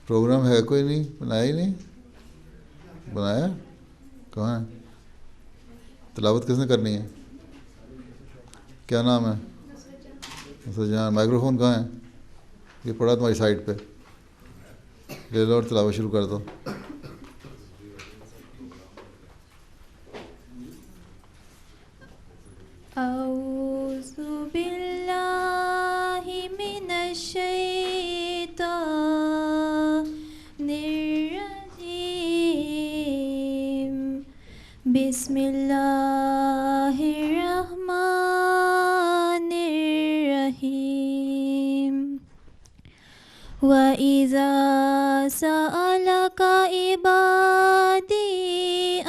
Programme ہے کوئی نہیں؟ بنایا ہی نہیں؟ بنایا کہاں ہے؟ تلاوت کس نے کرنی ہے؟ کیا نام ہے؟ نصرت جہاں. مائکرو فون کہاں ہے؟ یہ پڑا تمہاری سائٹ پہ، لے لو اور تلاوت شروع کر دو. اعوذ باللہ من الشیطان الرجیم. بسم اللہ الرحمن الرحیم. وَإِذَا سَأَلَكَ عِبَادِي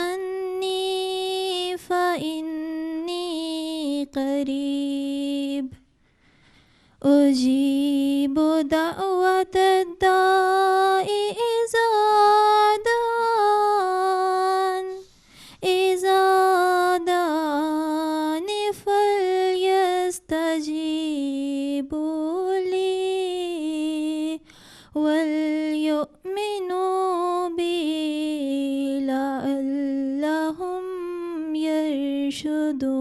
أَنِّي فَإِنِّي قَرِيبٌ أُجِيبُ دَعْوَةَ الدَّاعِ إِذَا دَعَانِ فَلْيَسْتَجِيبُوا لِي وَلْيُؤْمِنُوا بِي لَعَلَّهُمْ يَرْشُدُونَ.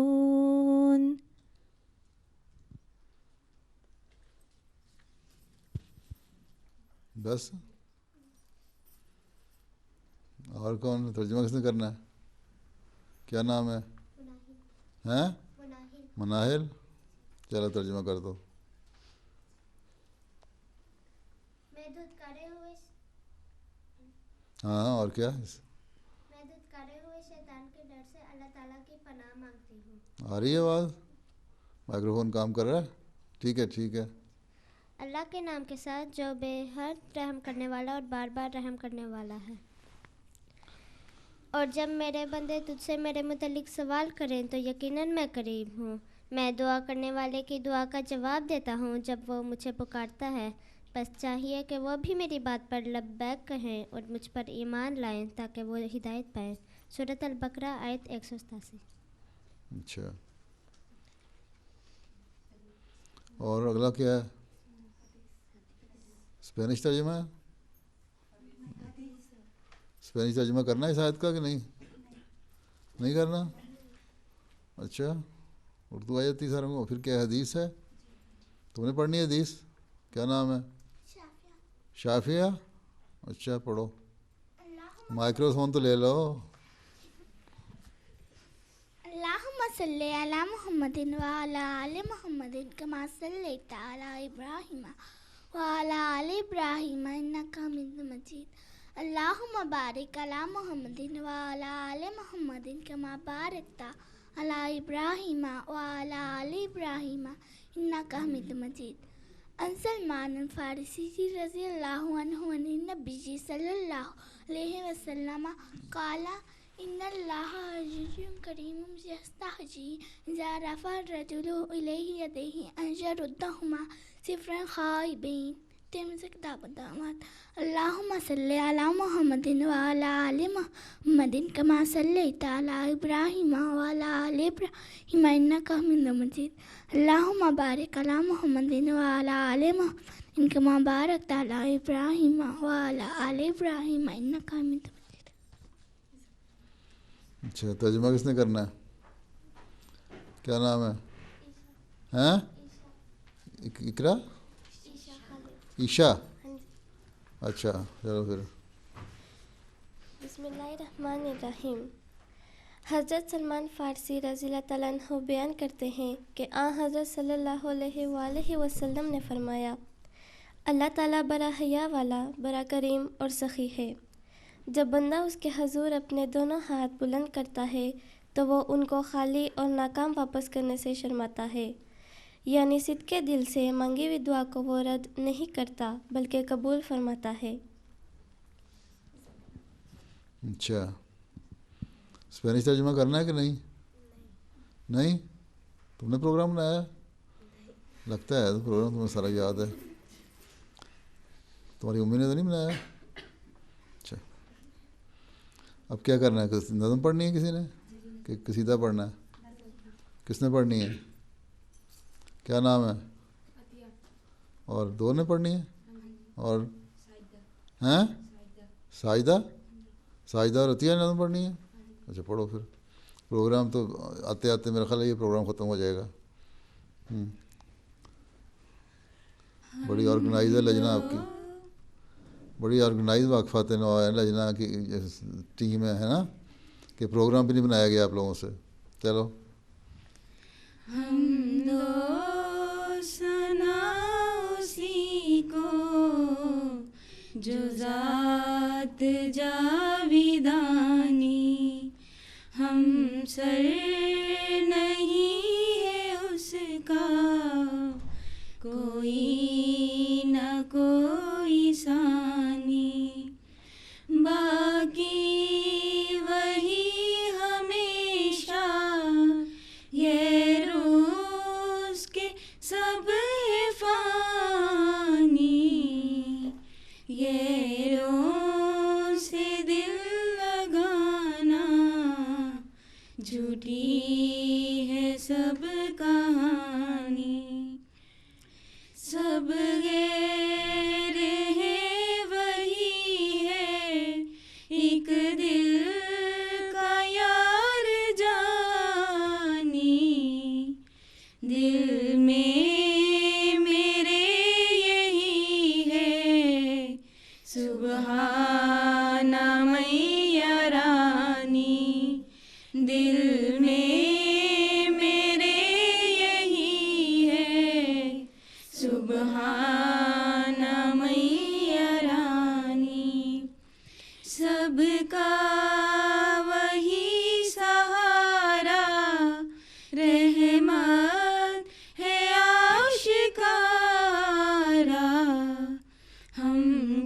بس. اور کون ترجمہ کس نے کرنا ہے؟ کیا نام ہے؟ ہیں؟ مناہل. چلو ترجمہ کر دو. ہاں اور کیا؟ میں دھتکارے ہوئے شیطان کے ڈر سے اللہ تعالیٰ کی پناہ مانگتی ہوں. آ رہی ہے آواز؟ مائکرو فون کام کر رہا ہے؟ ٹھیک ہے ٹھیک ہے. اللہ کے نام کے ساتھ جو بے حد رحم کرنے والا اور بار بار رحم کرنے والا ہے. اور جب میرے بندے تجھ سے میرے متعلق سوال کریں تو یقیناً میں قریب ہوں. میں دعا کرنے والے کی دعا کا جواب دیتا ہوں جب وہ مجھے پکارتا ہے. بس چاہیے کہ وہ بھی میری بات پر لبیک کہیں اور مجھ پر ایمان لائیں تاکہ وہ ہدایت پائیں. سورۃ البقرہ آیت 187. اچھا. اور اگلا کیا ہے؟ اسپینش ترجمہ ہے؟ اسپینش ترجمہ کرنا ہے اس آیت کا کہ نہیں؟ نہیں کرنا؟ اچھا. اردو آ جاتی ساروں کو. پھر کیا حدیث ہے؟ تم نے پڑھنی ہے حدیث؟ کیا نام ہے؟ شافیہ. اچھا پڑھو. مائکرو فون تو لے لو. اللہم صلی علی محمد وعلی آل محمد کما صلیت علی ابراہیم وعلی آل ابراہیم انک حمید مجید. اللہم بارک علی محمد وعلی آل محمد کما بارکت علی ابراہیم وعلی آل ابراہیم انک حمید مجید. ان سلمان الفارسی رضی اللہ عنہ عن النبی صلی اللہ علیہ وسلم قال ان اللہ عزیز کریم یستحیی اذا رفع الرجل الیہ یدیہ ان یردہما صفرا خائبین. ترمذی کتاب الدعوات. اللہم صلی علی محمد وعلی آل محمد کما صلیت علی ابراہیم وعلی آل ابراہیم انک حمید مجید. اللہم بارک علی محمد وعلی آل محمد کما بارکت علی ابراہیم وعلی آل ابراہیم انک حمید مجید. اچھا. ترجمہ کس نے کرنا ہے؟ کیا نام ہے؟ ہیں؟ اقرا؟ عشا. اچھا چلو پھر. بسم اللہ الرحمن الرحیم. حضرت سلمان فارسی رضی اللہ تعالیٰ عنہ بیان کرتے ہیں کہ حضرت صلی اللہ علیہ وآلہ وسلم نے فرمایا اللہ تعالیٰ بڑا حیا والا، بڑا کریم اور سخی ہے. جب بندہ اس کے حضور اپنے دونوں ہاتھ بلند کرتا ہے تو وہ ان کو خالی اور ناکام واپس کرنے سے شرماتا ہے. یعنی صدقے دل سے مانگی ہوئی دعا کو وہ رد نہیں کرتا بلکہ قبول فرماتا ہے. اچھا. اسپینش ترجمہ کرنا ہے کہ نہیں؟ نہیں. تم نے پروگرام بنایا؟ لگتا ہے پروگرام تمہیں سارا یاد ہے. تمہاری امی نے تو نہیں بنایا؟ اچھا. اب کیا کرنا ہے؟ نظم پڑھنی ہے کسی نے کہ قصیدہ پڑھنا ہے؟ کس نے پڑھنی ہے؟ کیا نام ہے؟ اور دو نے پڑھنی ہے؟ اور ہیں ساجدہ ساجدہ اور عطیہ نظم پڑھنی ہے. اچھا پڑھو پھر. پروگرام تو آتے آتے میرا خیال ہے یہ پروگرام ختم ہو جائے گا. بڑی آرگنائز ہے لجنہ آپ کی, بڑی آرگنائز واقفات نو ہے لجنہ کی ٹیم ہے نا, کہ پروگرام بھی نہیں بنایا گیا آپ لوگوں سے. چلو حمد و ثنا اسی کو جو ذات جاویدانی, ہم سر نہیں ہے اس کا کوئی نہ کوئی ثانی, باقی وہی ہمیشہ یہ روز کے سب فانی, یہ روز سے دل لگانا جھوٹی ہے سب کہانی, سب غیر ہے وہی ہے ایک دل کا یار جانی, دل میں میرے یہی ہے سبحان میاں رانی, دل میں میرے یہی ہے سبحان میاں رانی, سب کا وہی سہارا رحمت ہے آشکارا, ہم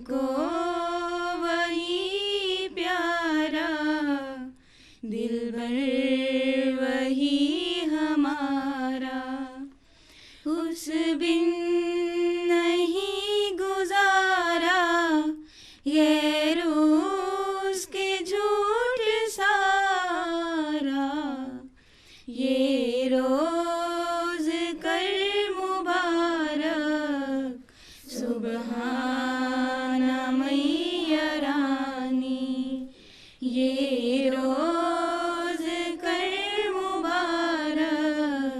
کو وہی پیارا دلبر وہی ہمارا, اس بن نہیں گزارا یہ روز کے جھوٹ سارا, یہ روز کر مبارک سبحان میاں رانی, یہ روز کر مبارک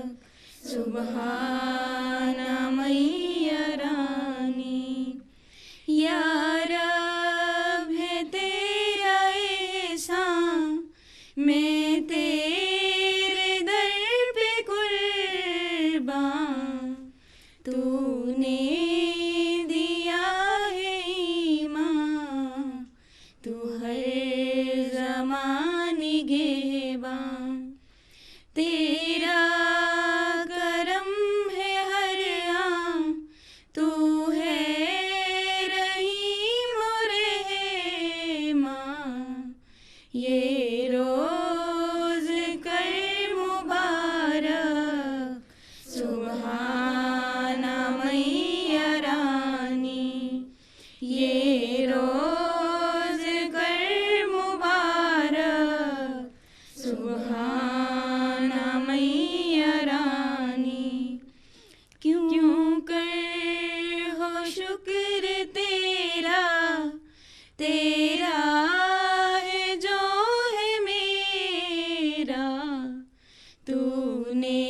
سبحان میاں رانی, یا رب ہے تیرا احسان میں تیرے در پہ قربان, تو نے دیا ہے ایمان تو ہر زمان نگہبان, تیرا کرم ہے ہر آن تو ہے رحیم و رحمان, یہ روز کر مبارک سبحان میاں رانی, یہ روز کر مبارک سبحان میاں رانی, کیوں کر ہو شکر تیرا, تیرا ہے جو ہے میرا, تو نے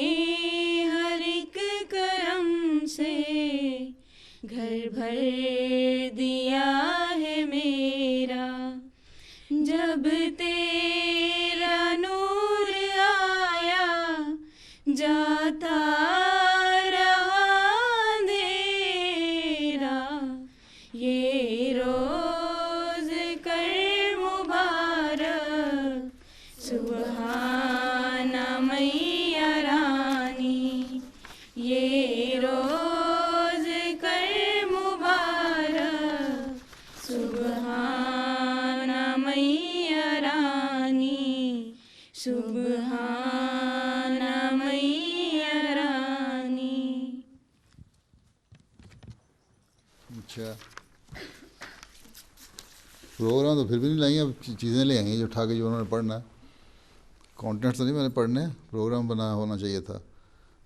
ہر ایک کرم سے گھر بھر دیا ہے میرا, جب تیرا نور آیا جاتا رہا اندھیرا, یہ روز کر مبارک سبحان میاں رانی, یہ روز کر مبارک سبحان میاں رانی, سبحان میاں رانی. اچھا پروگرام تو پھر بھی نہیں لائیں, اب چیزیں لے آئیں گے جو اٹھا کے جو انہوں نے پڑھنا ہے. کانٹینٹ تو نہیں میں نے پڑھنے, پروگرام بنا ہونا چاہیے تھا.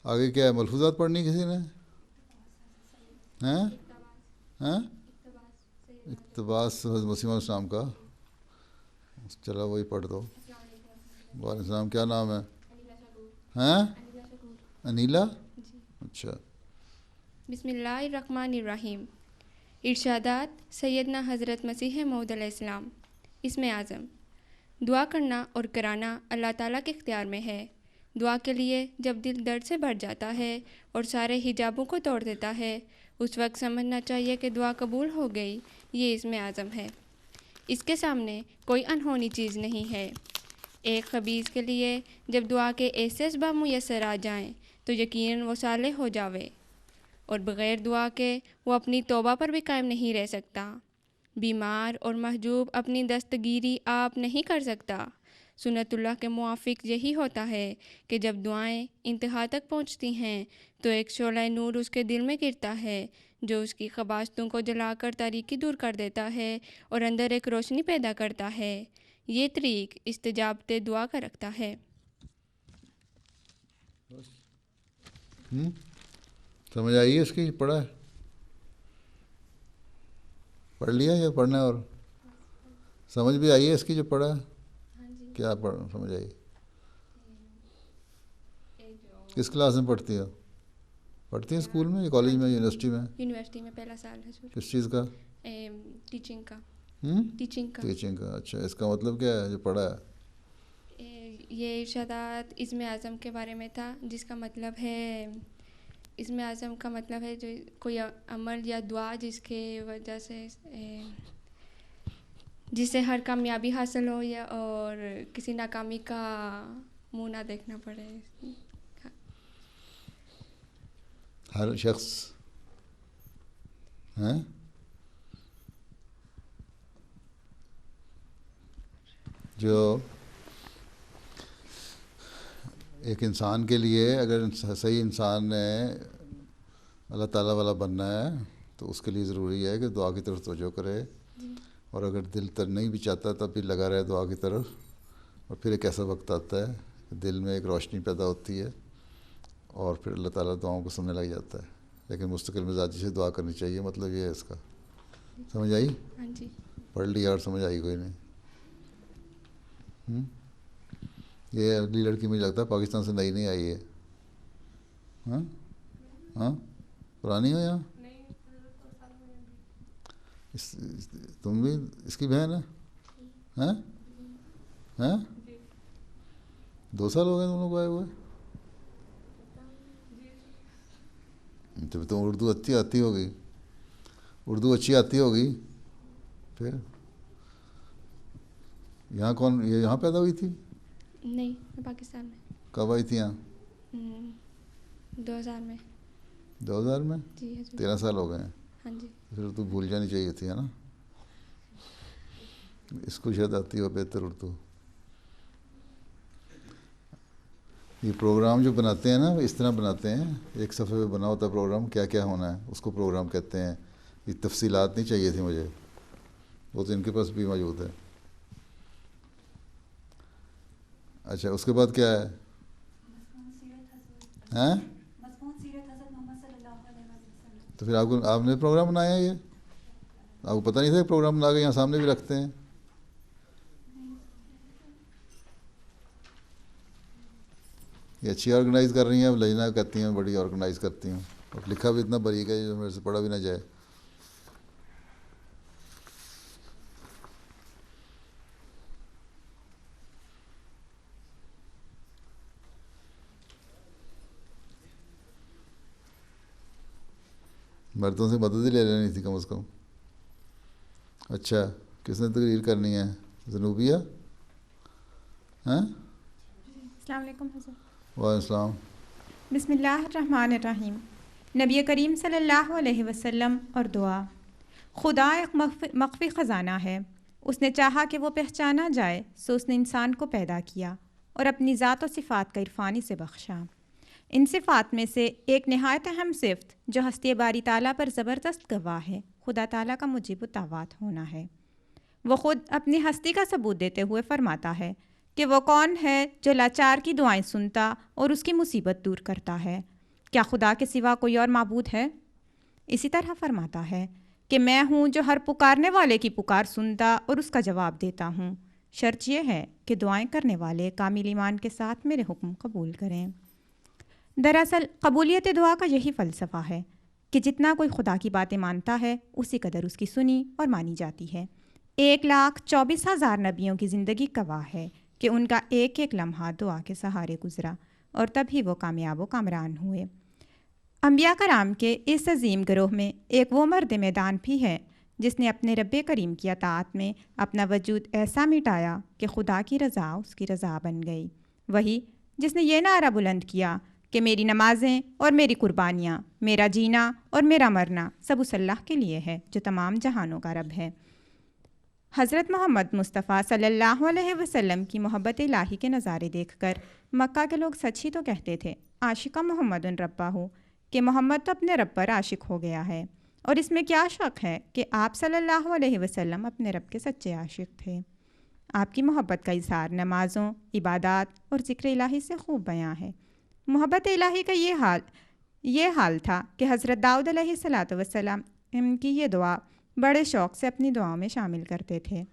آگے کیا ہے, ملفوظات پڑھنی کسی نے ہیں؟ ہیں اقتباس حضرت مسیح علیہ السلام کا، چلا وہی پڑھ دو. وعلیکم السلام. کیا نام ہے؟ ہیں؟ انیلا. اچھا. بسم اللہ الرحمن الرحیم. ارشادات سیدنا حضرت مسیح موعود علیہ السلام. اسم اعظم. دعا کرنا اور کرانا اللہ تعالیٰ کے اختیار میں ہے. دعا کے لیے جب دل درد سے بھر جاتا ہے اور سارے حجابوں کو توڑ دیتا ہے، اس وقت سمجھنا چاہیے کہ دعا قبول ہو گئی. یہ اسم اعظم ہے. اس کے سامنے کوئی انہونی چیز نہیں ہے. ایک خبیث کے لیے جب دعا کے ایسے اسباب میسر آ جائیں تو یقیناً وہ صالح ہو جاوے، اور بغیر دعا کے وہ اپنی توبہ پر بھی قائم نہیں رہ سکتا. بیمار اور محجوب اپنی دستگیری آپ نہیں کر سکتا. سنت اللہ کے موافق یہی ہوتا ہے کہ جب دعائیں انتہا تک پہنچتی ہیں تو ایک شعلہ نور اس کے دل میں گرتا ہے جو اس کی خباثتوں کو جلا کر تاریکی دور کر دیتا ہے اور اندر ایک روشنی پیدا کرتا ہے. یہ طریق استجابت دعا کا رکھتا ہے. سمجھ آئی ہے اس کی؟ پڑھا ہے؟ پڑھ لیا یا پڑھنا ہے؟ اور سمجھ بھی آئی ہے اس کی جو پڑھا ہے؟ کیا سمجھ آئی؟ کس کلاس میں پڑھتی ہو؟ پڑھتی ہیں اسکول میں یا کالج میں، یونیورسٹی میں؟ یونیورسٹی میں پہلا سال ہے سر. کس چیز کا؟ ٹیچنگ کا. ٹیچنگ کا. اچھا، اس کا مطلب کیا ہے جو پڑھا ہے؟ یہ ارشادات اسم اعظم کے بارے میں تھا، جس کا مطلب ہے، اسم اعظم کا مطلب ہے جو کوئی عمل یا دعا جس کے وجہ سے جس سے ہر کامیابی حاصل ہو یا اور کسی ناکامی کا منہ نہ دیکھنا پڑے. ہر شخص ہیں جو ایک انسان کے لیے، اگر صحیح انسان نے اللہ تعالیٰ والا بننا ہے تو اس کے لیے ضروری ہے کہ دعا کی طرف توجہ کرے، اور اگر دل تر نہیں بھی چاہتا تب بھی لگا رہے دعا کی طرف. اور پھر ایک ایسا وقت آتا ہے کہ دل میں ایک روشنی پیدا ہوتی ہے اور پھر اللہ تعالیٰ دعاؤں کو سننے لگ جاتا ہے. لیکن مستقل مزاجی سے دعا کرنی چاہیے، مطلب یہ ہے اس کا. سمجھ آئی؟ ہاں جی. پڑھ لیا اور سمجھ آئی کوئی نہیں؟ یہ اگلی لڑکی مجھے لگتا ہے پاکستان سے نئی نہیں آئی ہے. ہاں ہاں، پرانی ہو یہاں؟ تم بھی اس کی بہن ہے؟ ہیں 2 سال ہو گئے تم لوگ آئے ہوئے؟ تو تم اردو اچھی آتی ہوگی، اردو اچھی آتی ہوگی. پھر یہاں کون، یہ یہاں پیدا ہوئی تھی؟ نہیں، میں پاکستان میں. کب آئی تھی یہاں؟ 2000 میں. 2000 میں؟ جی حضور. 13 سال ہو گئے ہیں. ہاں جی. پھر تو بھول جانی چاہیے تھی، ہے نا؟ اس کو شاید آتی ہو بہتر اردو. یہ پروگرام جو بناتے ہیں نا اس طرح بناتے ہیں، ایک صفحے پہ بنا ہوتا ہے پروگرام، کیا کیا ہونا ہے اس کو پروگرام کہتے ہیں. یہ تفصیلات نہیں چاہیے تھی مجھے، وہ تو ان کے پاس بھی موجود ہے. اچھا، اس کے بعد کیا ہے؟ ہیں؟ تو پھر آپ نے پروگرام بنایا ہے؟ یہ آپ کو پتہ نہیں تھا کہ پروگرام بنا کے یہاں سامنے بھی رکھتے ہیں؟ یہ اچھی آرگنائز کر رہی ہیں. اب لجنا کہتی ہیں بڑی آرگنائز کرتی ہوں، اور لکھا بھی اتنا بریک ہے جو میرے سے پڑھا بھی نہ جائے. مردوں سے مدد ہی لے لینی تھی کم از کم. اچھا، کس نے تقریر کرنی ہے؟ زنوبیہ؟ ہاں؟ السلام علیکم حضرت. وعلیکم السلام. بسم اللہ الرحمن الرحیم. نبی کریم صلی اللہ علیہ وسلم اور دعا. خدا ایک مخفی خزانہ ہے. اس نے چاہا کہ وہ پہچانا جائے سو اس نے انسان کو پیدا کیا اور اپنی ذات و صفات کا عرفانی سے بخشا. ان صفات میں سے ایک نہایت اہم صفت جو ہستی باری تعالیٰ پر زبردست گواہ ہے، خدا تعالیٰ کا مجیب الدعوات ہونا ہے. وہ خود اپنی ہستی کا ثبوت دیتے ہوئے فرماتا ہے کہ وہ کون ہے جو لاچار کی دعائیں سنتا اور اس کی مصیبت دور کرتا ہے. کیا خدا کے سوا کوئی اور معبود ہے؟ اسی طرح فرماتا ہے کہ میں ہوں جو ہر پکارنے والے کی پکار سنتا اور اس کا جواب دیتا ہوں، شرط یہ ہے کہ دعائیں کرنے والے کامل ایمان کے ساتھ میرے حکم قبول کریں۔ دراصل قبولیت دعا کا یہی فلسفہ ہے کہ جتنا کوئی خدا کی باتیں مانتا ہے اسی قدر اس کی سنی اور مانی جاتی ہے۔ 1,24,000 نبیوں کی زندگی گواہ ہے کہ ان کا ایک ایک لمحہ دعا کے سہارے گزرا اور تب ہی وہ کامیاب و کامران ہوئے۔ انبیاء کرام کے اس عظیم گروہ میں ایک وہ مرد میدان بھی ہے جس نے اپنے رب کریم کی اطاعت میں اپنا وجود ایسا مٹایا کہ خدا کی رضا اس کی رضا بن گئی۔ وہی جس نے یہ نعرہ بلند کیا کہ میری نمازیں اور میری قربانیاں، میرا جینا اور میرا مرنا سب اس اللہ کے لیے ہے جو تمام جہانوں کا رب ہے۔ حضرت محمد مصطفیٰ صلی اللہ علیہ وسلم کی محبت الہی کے نظارے دیکھ کر مکہ کے لوگ سچ ہی تو کہتے تھے، عاشقہ محمد ربہ ہو، کہ محمد تو اپنے رب پر عاشق ہو گیا ہے، اور اس میں کیا شک ہے کہ آپ صلی اللہ علیہ وسلم اپنے رب کے سچے عاشق تھے۔ آپ کی محبت کا اظہار نمازوں، عبادات اور ذکر الہی سے خوب بیاں ہے۔ محبت الہی کا یہ حال تھا کہ حضرت داؤد علیہ السلام ان کی یہ دعا بڑے شوق سے اپنی دعاؤں میں شامل کرتے تھے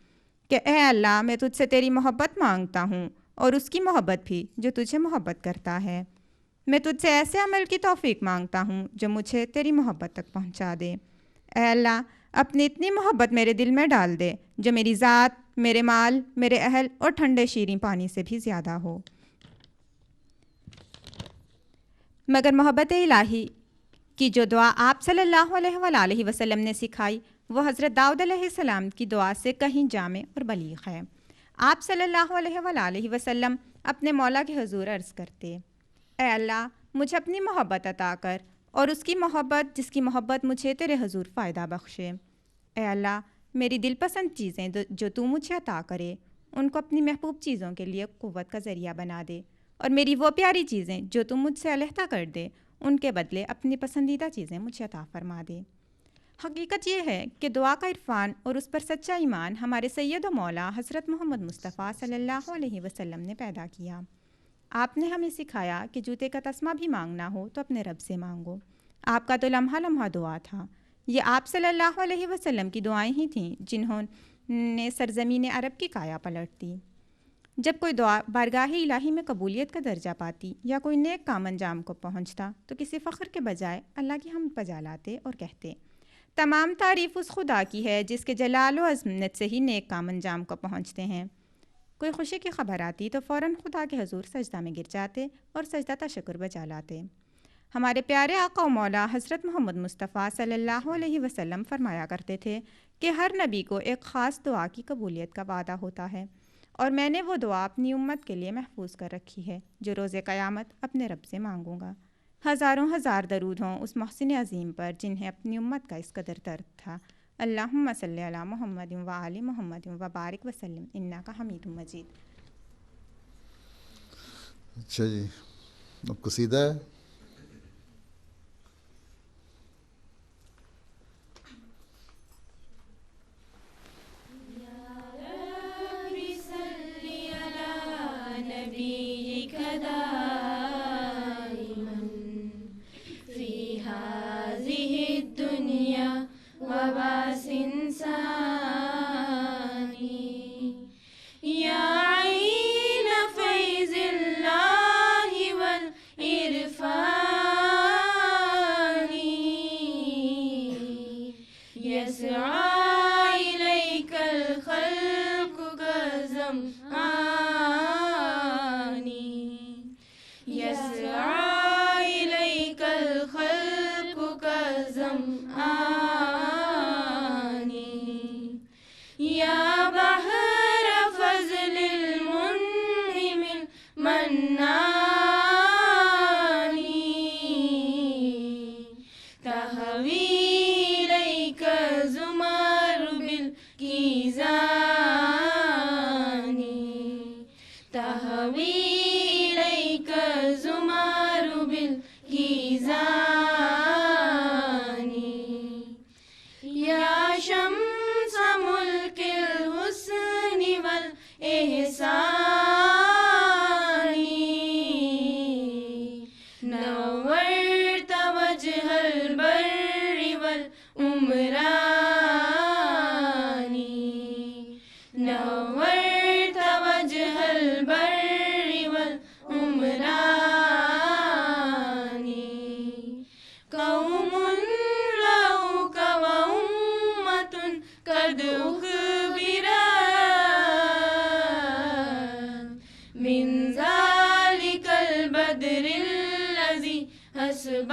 کہ اے اللہ، میں تجھ سے تیری محبت مانگتا ہوں اور اس کی محبت بھی جو تجھے محبت کرتا ہے۔ میں تجھ سے ایسے عمل کی توفیق مانگتا ہوں جو مجھے تیری محبت تک پہنچا دے۔ اے اللہ، اپنی اتنی محبت میرے دل میں ڈال دے جو میری ذات، میرے مال، میرے اہل اور ٹھنڈے شیریں پانی سے بھی زیادہ ہو۔ مگر محبت الہی کی جو دعا آپ صلی اللہ علیہ وآلہ وسلم نے سکھائی وہ حضرت داؤد علیہ السلام کی دعا سے کہیں جامع اور بلیغ ہے۔ آپ صلی اللہ علیہ وآلہ وسلم اپنے مولا کے حضور عرض کرتے، اے اللہ، مجھے اپنی محبت عطا کر اور اس کی محبت جس کی محبت مجھے تیرے حضور فائدہ بخشے۔ اے اللہ، میری دل پسند چیزیں جو تو مجھے عطا کرے ان کو اپنی محبوب چیزوں کے لیے قوت کا ذریعہ بنا دے، اور میری وہ پیاری چیزیں جو تو مجھ سے علیحدہ کر دے ان کے بدلے اپنی پسندیدہ چیزیں مجھے عطا فرما دے۔ حقیقت یہ ہے کہ دعا کا عرفان اور اس پر سچا ایمان ہمارے سید و مولا حضرت محمد مصطفیٰ صلی اللہ علیہ وسلم نے پیدا کیا۔ آپ نے ہمیں سکھایا کہ جوتے کا تسمہ بھی مانگنا ہو تو اپنے رب سے مانگو۔ آپ کا تو لمحہ لمحہ دعا تھا۔ یہ آپ صلی اللہ علیہ وسلم کی دعائیں ہی تھیں جنہوں نے سرزمین عرب کی کایا پلٹ دی۔ جب کوئی دعا بارگاہ الہی میں قبولیت کا درجہ پاتی یا کوئی نیک کام انجام کو پہنچتا تو کسی فخر کے بجائے اللہ کی حمد بجا لاتے اور کہتے، تمام تعریف اس خدا کی ہے جس کے جلال و عظمت سے ہی نیک کام انجام کو پہنچتے ہیں۔ کوئی خوشی کی خبر آتی تو فوراً خدا کے حضور سجدہ میں گر جاتے اور سجدہ تشکر بجا لاتے۔ ہمارے پیارے آقا و مولا حضرت محمد مصطفیٰ صلی اللہ علیہ وسلم فرمایا کرتے تھے کہ ہر نبی کو ایک خاص دعا کی قبولیت کا وعدہ ہوتا ہے، اور میں نے وہ دعا اپنی امت کے لیے محفوظ کر رکھی ہے جو روز قیامت اپنے رب سے مانگوں گا۔ ہزاروں ہزار درود ہوں اس محسن عظیم پر جنہیں اپنی امت کا اس قدر درد تھا۔ اللہم صلی علی محمد و آل محمد و بارک وسلم انکا حمید مجید۔ اچھا جی، اب قصیدہ ہے۔ نورت وجه البر والأمراء قد أخبرا من ذلك البدر الذي أسباني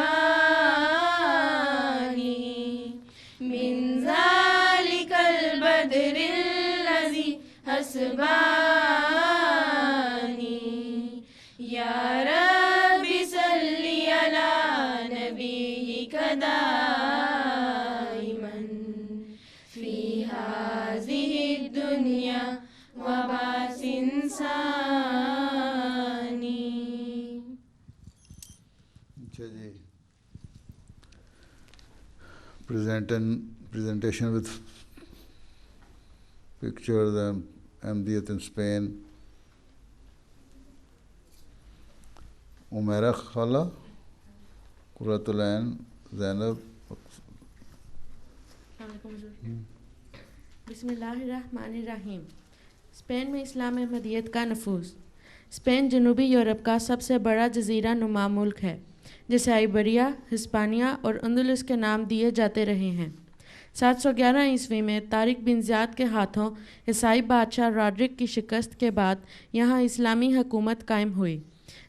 من ذلك البدر الذي أسباني يا رب صل على نبيك دائما في هذه الدنيا وبعث إنساني. اچھا جی، presentation with pictures and Ahmadiyyat in Spain. Umaira Khala, Qurratul Ain, Zainab. بسم اللہ الرحمن الرحیم. اسپین میں اسلام احمدیت کا نفوذ. اسپین جنوبی یورپ کا سب سے بڑا جزیرہ نما ملک ہے جسے آئیبریا، ہسپانیہ اور اندلس کے نام دیے جاتے رہے ہیں. 711 عیسوی میں طارق بن زیاد کے ہاتھوں عیسائی بادشاہ راڈرک کی شکست کے بعد یہاں اسلامی حکومت قائم ہوئی.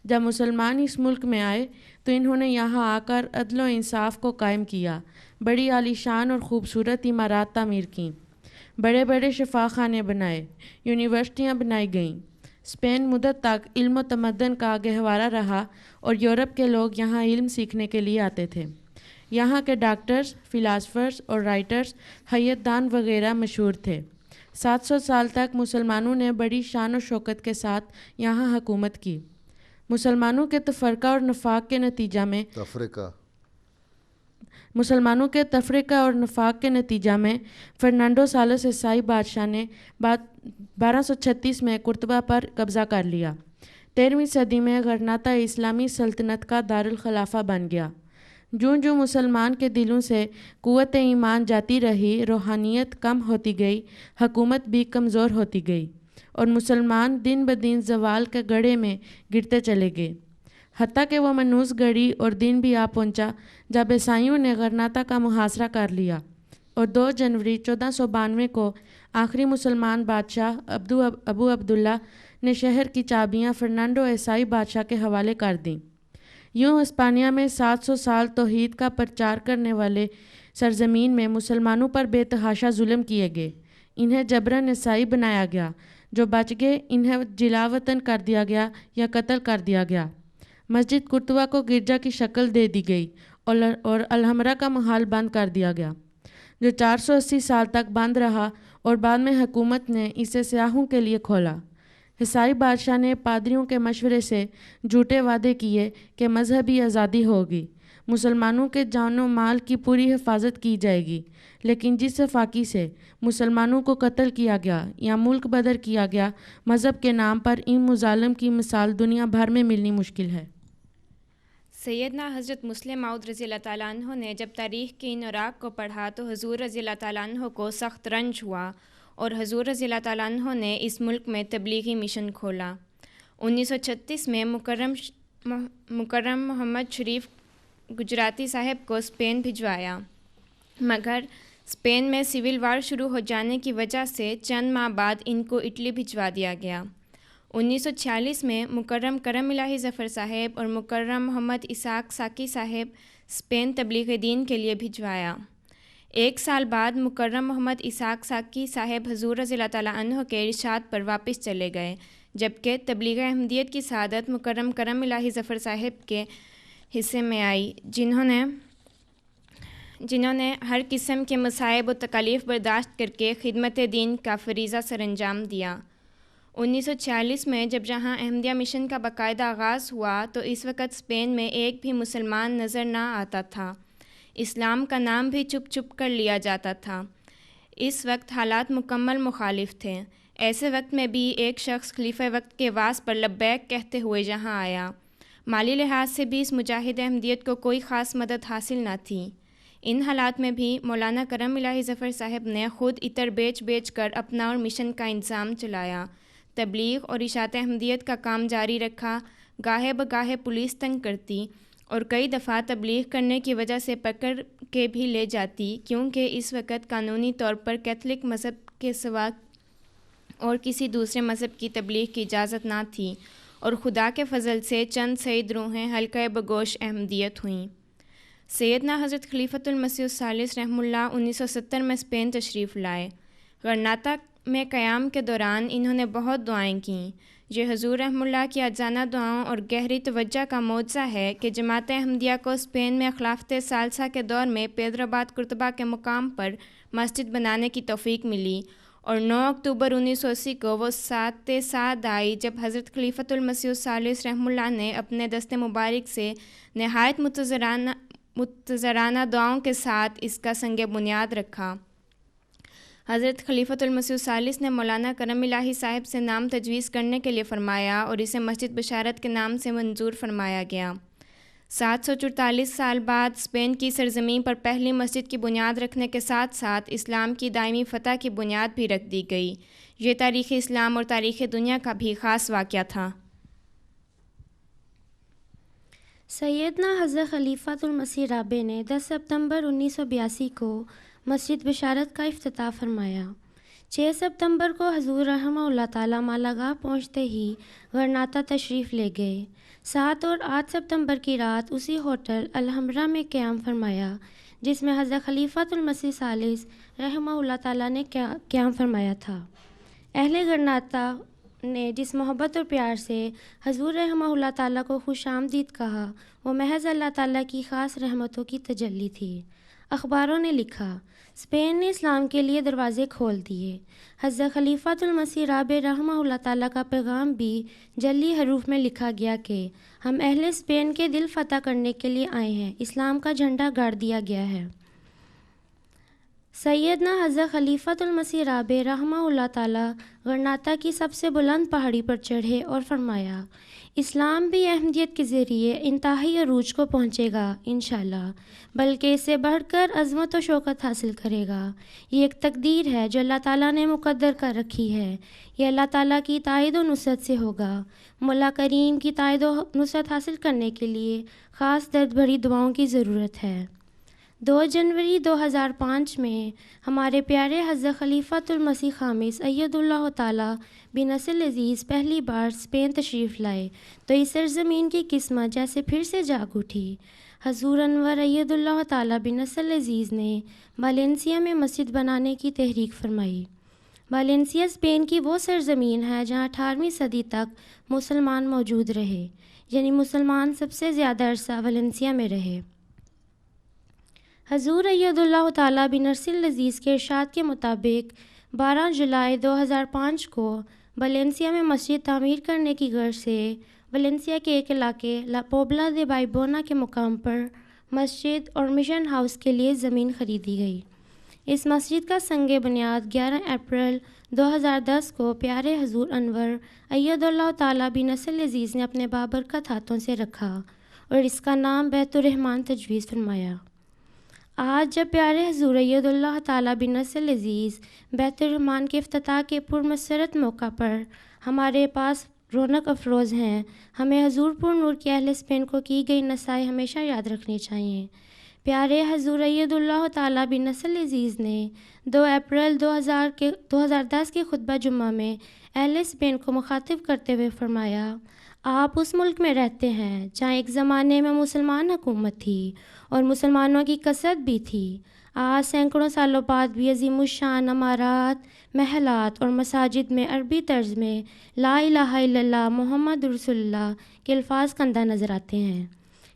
جب مسلمان اس ملک میں آئے تو انہوں نے یہاں آ کر عدل و انصاف کو قائم کیا، بڑی عالی شان اور خوبصورت عمارات تعمیر کیں، بڑے بڑے شفا خانے بنائے، یونیورسٹیاں بنائی گئیں. اسپین مدت تک علم و تمدن کا گہوارہ رہا اور یورپ کے لوگ یہاں علم سیکھنے کے لیے آتے تھے. یہاں کے ڈاکٹرز، فلاسفرز اور رائٹرز، حیات دان وغیرہ مشہور تھے. 700 سال تک مسلمانوں نے بڑی شان و شوکت کے ساتھ یہاں حکومت کی. مسلمانوں کے تفرقہ اور نفاق کے نتیجہ میں فرنانڈو سالس عیسائی بادشاہ نے 1236 میں قرطبہ پر قبضہ کر لیا. 13ویں صدی میں غرناطہ اسلامی سلطنت کا دارالخلافہ بن گیا. جوں مسلمان کے دلوں سے قوت ایمان جاتی رہی، روحانیت کم ہوتی گئی، حکومت بھی کمزور ہوتی گئی اور مسلمان دن بدن زوال کے گڑھے میں گرتے چلے گئے. حتیٰ کہ وہ منوس گھڑی اور دن بھی آ پہنچا جب عیسائیوں نے غرناطہ کا محاصرہ کر لیا اور 2 جنوری 1492 کو آخری مسلمان بادشاہ ابو عبداللہ نے شہر کی چابیاں فرنانڈو عیسائی بادشاہ کے حوالے کر دیں. یوں ہسپانیہ میں 700 سال توحید کا پرچار کرنے والے سرزمین میں مسلمانوں پر بے تحاشا ظلم کیے گئے. انہیں جبراً عیسائی بنایا گیا، جو بچ گئے انہیں جلا وطن کر دیا گیا یا قتل کر دیا گیا. مسجد قرطبہ کو گرجا کی شکل دے دی گئی اور الحمرا کا محل بند کر دیا گیا، جو 480 سال تک بند رہا اور بعد میں حکومت نے اسے سیاحوں کے لیے کھولا. عیسائی بادشاہ نے پادریوں کے مشورے سے جھوٹے وعدے کیے کہ مذہبی آزادی ہوگی، مسلمانوں کے جان و مال کی پوری حفاظت کی جائے گی، لیکن جس فاقی سے مسلمانوں کو قتل کیا گیا یا ملک بدر کیا گیا مذہب کے نام پر، ان مظالم کی مثال دنیا بھر میں ملنی مشکل ہے. سیدنا حضرت مسلم موعود رضی اللہ تعالیٰ عنہ نے جب تاریخ کے ان اوراق کو پڑھا تو حضور رضی اللہ تعالیٰ عنہ کو سخت رنج ہوا اور حضور رضی اللہ تعالیٰ عنہ نے اس ملک میں تبلیغی مشن کھولا. 1936 میں مکرم محمد شریف گجراتی صاحب کو اسپین بھجوایا، مگر اسپین میں سول وار شروع ہو جانے کی وجہ سے چند ماہ بعد ان کو اٹلی بھجوا دیا گیا. 1946 میں مکرم کرم الہی ظفر صاحب اور مکرم محمد اسحاق ساکی صاحب اسپین تبلیغ دین کے لیے بھجوایا. 1 سال بعد مکرم محمد اسحاق ساکی صاحب حضور رضی اللہ تعالیٰ عنہ کے ارشاد پر واپس چلے گئے، جبکہ تبلیغ احمدیت کی سعادت مکرم کرم الہی ظفر صاحب کے حصے میں آئی، جنہوں نے ہر قسم کے مصائب و تکالیف برداشت کر کے خدمت دین کا فریضہ سر انجام دیا. 1946 میں جب جہاں احمدیہ مشن کا باقاعدہ آغاز ہوا تو اس وقت اسپین میں ایک بھی مسلمان نظر نہ آتا تھا. اسلام کا نام بھی چھپ چھپ کر لیا جاتا تھا. اس وقت حالات مکمل مخالف تھے. ایسے وقت میں بھی ایک شخص خلیفہ وقت کے واس پر لبیک کہتے ہوئے جہاں آیا. مالی لحاظ سے بھی اس مجاہد احمدیت کو کوئی خاص مدد حاصل نہ تھی. ان حالات میں بھی مولانا کرم الہی ظفر صاحب نے خود عطر بیچ کر اپنا اور مشن کا انتظام چلایا. تبلیغ اور اشاعت احمدیت کا کام جاری رکھا. گاہے بگاہے پولیس تنگ کرتی اور کئی دفعہ تبلیغ کرنے کی وجہ سے پکڑ کے بھی لے جاتی، کیونکہ اس وقت قانونی طور پر کیتھولک مذہب کے سوا اور کسی دوسرے مذہب کی تبلیغ کی اجازت نہ تھی، اور خدا کے فضل سے چند سعید روحیں حلقہ بگوش احمدیت ہوئیں۔ سیدنا حضرت خلیفۃ المسیح الثالث رحمہ اللہ 1970 میں اسپین تشریف لائے۔ غرناطہ میں قیام کے دوران انہوں نے بہت دعائیں کیں۔ یہ حضور رحمہ اللہ کی عاجزانہ دعاؤں اور گہری توجہ کا معجزہ ہے کہ جماعت احمدیہ کو اسپین میں خلافت ثالثہ کے دور میں پیدرآباد قرطبہ کے مقام پر مسجد بنانے کی توفیق ملی، اور 9 اکتوبر 1980 کو وہ ساتھ ساتھ آئی جب حضرت خلیفۃ المسیح الثالث رحمہ اللہ نے اپنے دست مبارک سے نہایت متضررانہ دعاؤں کے ساتھ اس کا سنگ بنیاد رکھا۔ حضرت خلیفۃ المسیح الثالث نے مولانا کرم الہی صاحب سے نام تجویز کرنے کے لیے فرمایا اور اسے مسجد بشارت کے نام سے منظور فرمایا گیا۔ 744 سال بعد اسپین کی سرزمین پر پہلی مسجد کی بنیاد رکھنے کے ساتھ ساتھ اسلام کی دائمی فتح کی بنیاد بھی رکھ دی گئی۔ یہ تاریخ اسلام اور تاریخ دنیا کا بھی خاص واقعہ تھا۔ سیدنا حضرت خلیفۃ المسیح رابع نے 10 ستمبر 1982 کو مسجد بشارت کا افتتاح فرمایا۔ 6 ستمبر کو حضور رحمہ اللہ تعالیٰ مالاگا پہنچتے ہی غرناطہ تشریف لے گئے۔ 7 اور 8 ستمبر کی رات اسی ہوٹل الحمرا میں قیام فرمایا جس میں حضرت خلیفۃ المسیح ثالث رحمہ اللہ تعالیٰ نے قیام فرمایا تھا۔ اہل غرناطہ نے جس محبت اور پیار سے حضور رحمہ اللہ تعالیٰ کو خوش آمدید کہا وہ محض اللہ تعالیٰ کی خاص رحمتوں کی تجلی تھی۔ اخباروں نے لکھا، اسپین نے اسلام کے لیے دروازے کھول دیے۔ حضرت خلیفۃ المسیح رابع رحمہ اللہ تعالیٰ کا پیغام بھی جلی حروف میں لکھا گیا کہ ہم اہل اسپین کے دل فتح کرنے کے لیے آئے ہیں، اسلام کا جھنڈا گاڑ دیا گیا ہے۔ سیدنا حضرت خلیفۃ المسیح رابع رحمہ اللہ تعالیٰ غرناطہ کی سب سے بلند پہاڑی پر چڑھے اور فرمایا، اسلام بھی احمدیت کے ذریعے انتہائی عروج کو پہنچے گا انشاءاللہ، بلکہ اس سے بڑھ کر عظمت و شوکت حاصل کرے گا۔ یہ ایک تقدیر ہے جو اللہ تعالیٰ نے مقدر کر رکھی ہے، یہ اللہ تعالیٰ کی تائید و نصرت سے ہوگا۔ مولا کریم کی تائید و نصرت حاصل کرنے کے لیے خاص درد بھری دعاؤں کی ضرورت ہے۔ 2 جنوری 2005 میں ہمارے پیارے حضرت خلیفۃ المسیح خامس اید اللہ تعالیٰ بنصر عزیز پہلی بار اسپین تشریف لائے تو اس سرزمین کی قسمت جیسے پھر سے جاگ اٹھی۔ حضور انور اید اللہ تعالیٰ بنصر عزیز نے والنسیا میں مسجد بنانے کی تحریک فرمائی۔ والنسیا اسپین کی وہ سرزمین ہے جہاں 18ویں صدی تک مسلمان موجود رہے، یعنی مسلمان سب سے زیادہ عرصہ والنسیا میں رہے۔ حضور اید اللہ تعالیٰ بنصر عزیز کے ارشاد کے مطابق 12 جولائی 2005 کو والنسیا میں مسجد تعمیر کرنے کی غرض سے والنسیا کے ایک علاقے لا پوبلا دے بائبونا کے مقام پر مسجد اور مشن ہاؤس کے لیے زمین خریدی گئی۔ اس مسجد کا سنگ بنیاد 11 اپریل 2010 کو پیارے حضور انور اید اللہ تعالیٰ بنصر عزیز نے اپنے بابرکت ہاتھوں سے رکھا اور اس کا نام بیت الرحمن تجویز فرمایا۔ آج جب پیارے حضور اید اللہ تعالیٰ بنصر عزیز بیت الرحمن کے افتتاح کے پرمسرت موقع پر ہمارے پاس رونق افروز ہیں، ہمیں حضور پر نور کے اہل اسپین کو کی گئی نصائح ہمیشہ یاد رکھنی چاہیے۔ پیارے حضور اید اللہ تعالیٰ بنصر عزیز نے 2 اپریل 2010 کے خطبہ جمعہ میں اہل اسپین کو مخاطب کرتے ہوئے فرمایا، آپ اس ملک میں رہتے ہیں جہاں ایک زمانے میں مسلمان حکومت تھی اور مسلمانوں کی کثرت بھی تھی۔ آج سینکڑوں سالوں بعد بھی عظیم الشان عمارات، محلات اور مساجد میں عربی طرز میں لا الہ الا اللہ محمد رسول اللہ کے الفاظ کندہ نظر آتے ہیں۔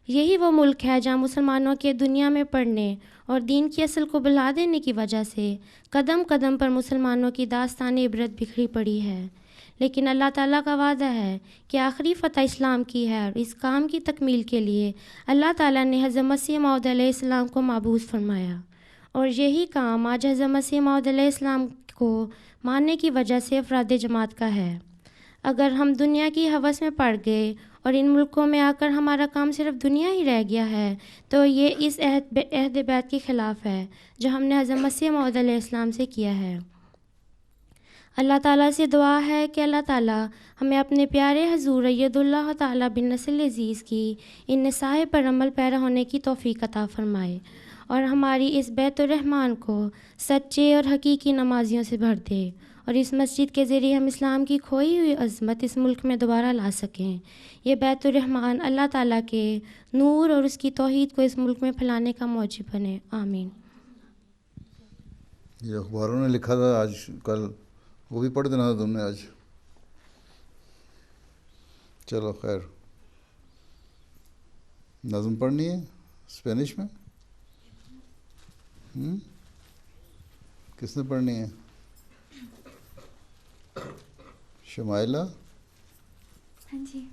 یہی وہ ملک ہے جہاں مسلمانوں کے دنیا میں پڑھنے اور دین کی اصل کو بھلا دینے کی وجہ سے قدم قدم پر مسلمانوں کی داستان عبرت بکھری پڑی ہے، لیکن اللہ تعالیٰ کا وعدہ ہے کہ آخری فتح اسلام کی ہے، اور اس کام کی تکمیل کے لیے اللہ تعالیٰ نے حضرت مسیح موعود علیہ السلام کو مبعوث فرمایا، اور یہی کام آج حضرت مسیح موعود علیہ السلام کو ماننے کی وجہ سے افراد جماعت کا ہے۔ اگر ہم دنیا کی ہوس میں پڑ گئے اور ان ملکوں میں آ کر ہمارا کام صرف دنیا ہی رہ گیا ہے تو یہ اس عہد بیت کے خلاف ہے جو ہم نے حضرت مسیح موعود علیہ السلام سے کیا ہے۔ اللہ تعالیٰ سے دعا ہے کہ اللہ تعالیٰ ہمیں اپنے پیارے حضور اید اللہ تعالیٰ بن نصر عزیز کی ان نصائح پر عمل پیرا ہونے کی توفیق عطا فرمائے اور ہماری اس بیت الرحمن کو سچے اور حقیقی نمازیوں سے بھر دے، اور اس مسجد کے ذریعے ہم اسلام کی کھوئی ہوئی عظمت اس ملک میں دوبارہ لا سکیں۔ یہ بیت الرحمن اللہ تعالیٰ کے نور اور اس کی توحید کو اس ملک میں پھیلانے کا موجب بنے، آمین۔ یہ اخباروں نے لکھا تھا آج کل، وہ بھی پڑھ دینا تھا تم نے آج۔ چلو خیر، نظم پڑھنی ہے اسپینش میں؟ کس نے پڑھنی ہے؟ شمائلہ؟ ہاں جی۔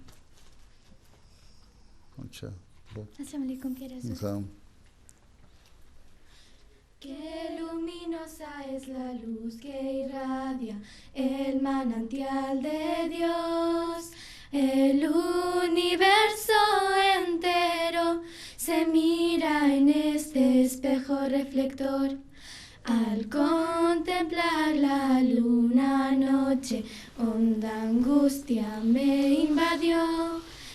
اچھا، السلام علیکم کہہ رہے السلام۔ Qué luminosa es la luz que irradia el manantial de Dios. El universo entero se mira en este espejo reflector. Al contemplar la luna anoche, honda angustia me invadió,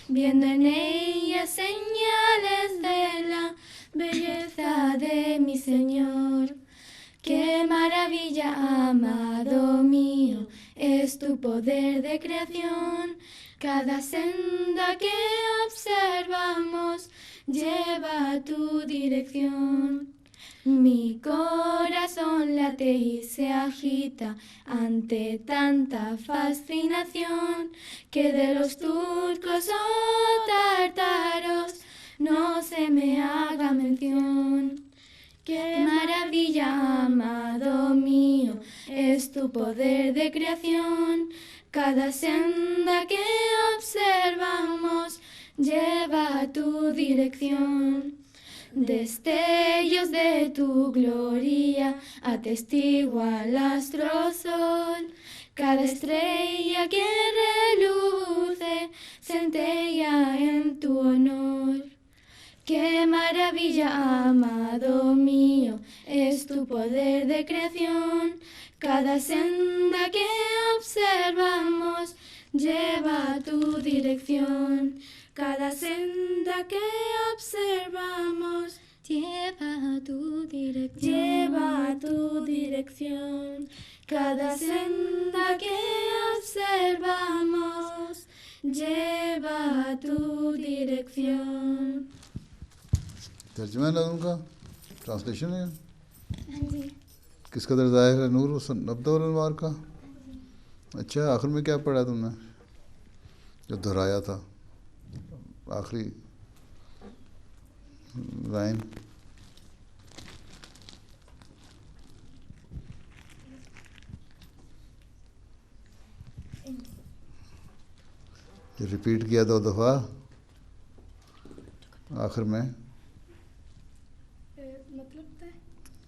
viendo en ella señales de la belleza de mi Señor. Qué maravilla, amado mío, es tu poder de creación. Cada senda que observamos lleva a tu dirección. Mi corazón late y se agita ante tanta fascinación, que de los turcos o tártaros no se me haga mención. Qué maravilla, amado mío, es tu poder de creación. Cada senda que observamos lleva a tu dirección. Destellos de tu gloria atestigua el astro sol. Cada estrella que reluce centella en tu honor. Qué maravilla, amado mío, es tu poder de creación. Cada senda que observamos lleva a tu dirección. Cada senda que observamos lleva a tu dirección. Lleva a tu dirección. Cada senda que observamos lleva a tu dirección. ترجمہ ہے نظم کا؟ Translation ہے؟ ہاں جی۔ کس کا در ظاہر ہے؟ نور نبدہ الانوار کا؟ اچھا، آخر میں کیا پڑھا تم نے جو دہرایا تھا آخری لائن؟ جو ریپیٹ کیا 2 دفعہ آخر میں،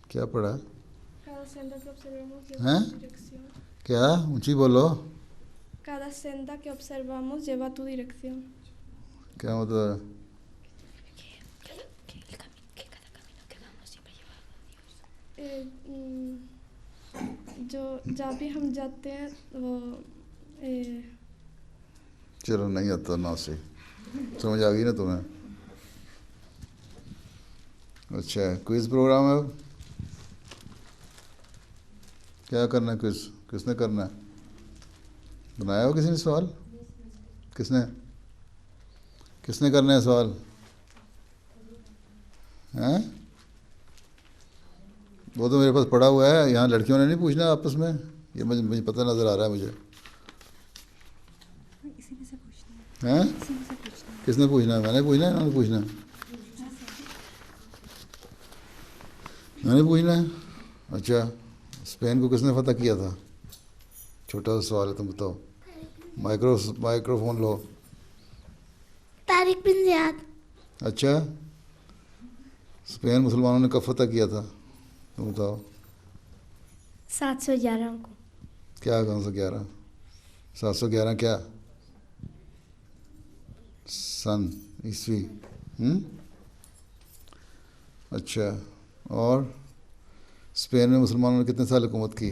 کیا پڑھا؟ ہیں؟ کیا اونچی بولو؟ Cada senda que observamos lleva a tu dirección. کیا مطلب ہے؟ جو جہاں بھی ہم جاتے ہیں وہ چلو نہیں آتا نا، سے سمجھ آ گئی نا تمہیں؟ اچھا، کوئز پروگرام ہے اب؟ کیا کرنا ہے کوئز؟ کس نے کرنا ہے؟ بنایا ہو کسی نے سوال؟ کس نے کرنا ہے سوال؟ ہیں؟ وہ تو میرے پاس پڑا ہوا ہے، یہاں لڑکیوں نے نہیں پوچھنا آپس میں، یہ مجھے پتہ نظر آ رہا ہے مجھے۔ ہیں؟ کس نے پوچھنا ہے؟ میں نے پوچھنا ہے؟ انہوں نے پوچھنا ہے؟ میں نے پوچھنا ہے؟ اچھا، اسپین کو کس نے فتح کیا تھا؟ چھوٹا سا سوال ہے، تم بتاؤ۔ مائکرو فون لو۔ طارق بن زیاد۔ اچھا، اسپین مسلمانوں نے کب فتح کیا تھا؟ تم بتاؤ۔ 711 کو۔ کیا 711؟ 711 کیا؟ سن، عیسوی۔ اچھا، اور اسپین میں مسلمانوں نے کتنے سال حکومت کی؟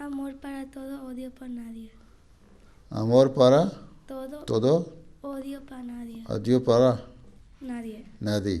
Amor para todo, odio para nadie. amor para todo, todo odio para nadie. odio para Nadie. nadie।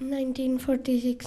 1946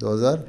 2010?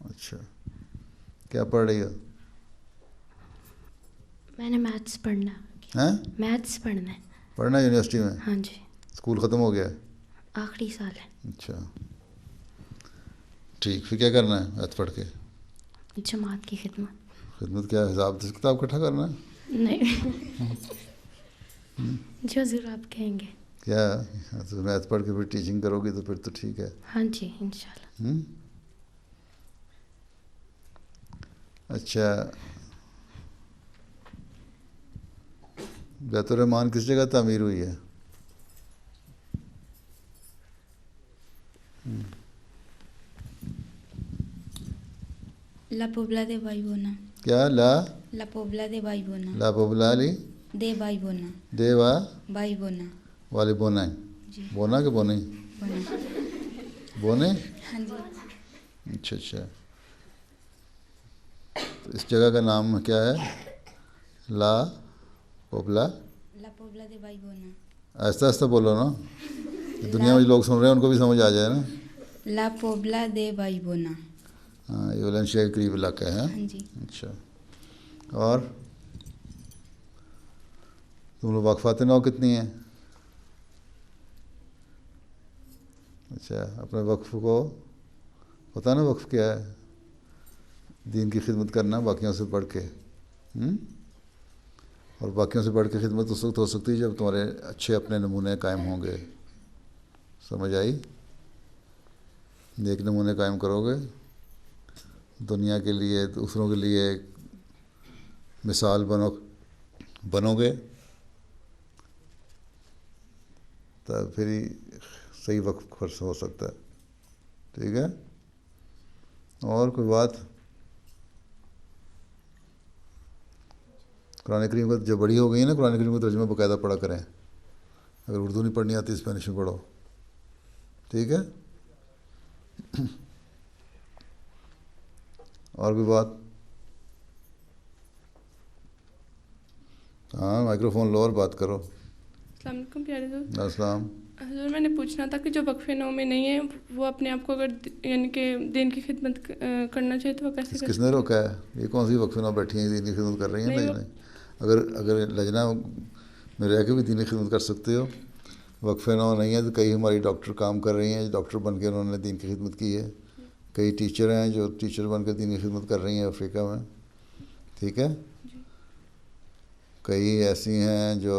اچھا، کیا پڑھ رہی ہو؟ میں نے میتھس پڑھنا ہیں؟ میتھس پڑھنا ہے. پڑھنا یونیورسٹی میں؟ ہاں جی. اسکول ختم ہو گیا ہے؟ آخری سال ہے. اچھا ٹھیک، پھر کیا کرنا ہے میتھ پڑھ کے؟ جماعت کی خدمت. خدمت کیا حساب کتاب اکٹھا کرنا ہے؟ نہیں جو ضرور آپ کہیں گے. کیا تو میتھ پڑھ کے پھر ٹیچنگ کرو گی تو پھر تو ٹھیک ہے. ہاں جی انشاءاللہ. اچھا، بیت الرحمان کس جگہ تعمیر ہوئی ہے؟ La Pobla de Baibona. کیا؟ لا Pobla de Baibona. لا پوبلا لی De Baibona. دیوا Baibona. والی بونا ہے. جی. بونا کہ بونے؟ Bona. بونے. ہاں جی. اچھا اچھا، تو اس جگہ کا نام کیا ہے؟ لا پوبلا. La Pobla de Baibona. آہستہ آہستہ بولو نا، دنیا میں لوگ سن رہے ہیں ان کو بھی سمجھ آ جائے نا. La Pobla de Baibona. ہاں، یہ ویلنشیا کے قریب علاقہ ہے. ہاں جی. اچھا، اور تم لوگ وقفات نو کتنی ہیں؟ اچھا، اپنے وقف کو پتہ نا وقف کیا ہے؟ دین کی خدمت کرنا باقیوں سے بڑھ کے. اور باقیوں سے بڑھ کے خدمت اس وقت ہو سکتی ہے جب تمہارے اچھے اپنے نمونے قائم ہوں گے. سمجھ آئی؟ نیک نمونے قائم کرو گے دنیا کے لیے، دوسروں کے لیے مثال بنو گے تو پھر ہی صحیح وقت خرچ ہو سکتا ہے. ٹھیک ہے، اور کوئی بات؟ قرآن کریم کا جو بڑی ہو گئی ہے نا، قرآن کریم کا ترجمہ باقاعدہ پڑھا کریں. اگر اردو نہیں پڑھنی آتی اسپینش میں پڑھو. ٹھیک ہے، اور کوئی بات؟ ہاں، مائکرو فون لو اور بات کرو. السلام علیکم پیارے دوست. السلام. حضور میں نے پوچھنا تھا کہ جو وقفے نو میں نہیں ہے وہ اپنے آپ کو اگر یعنی کہ دین کی خدمت کرنا چاہے تو وہ کیسے؟ کس نے روکا ہے؟ یہ کون سی وقفے نو بیٹھی ہیں دین کی خدمت کر رہی ہیں؟ نہیں، اگر لجنا میں رہ کے بھی دین کی خدمت کر سکتے ہو. وقفے نو نہیں ہے تو کئی ہماری ڈاکٹر کام کر رہی ہیں، ڈاکٹر بن کے انہوں نے دین کی خدمت کی ہے. کئی ٹیچر ہیں جو ٹیچر بن کے دین کی خدمت کر رہی ہیں افریقہ میں. ٹھیک ہے، کئی ایسی ہیں جو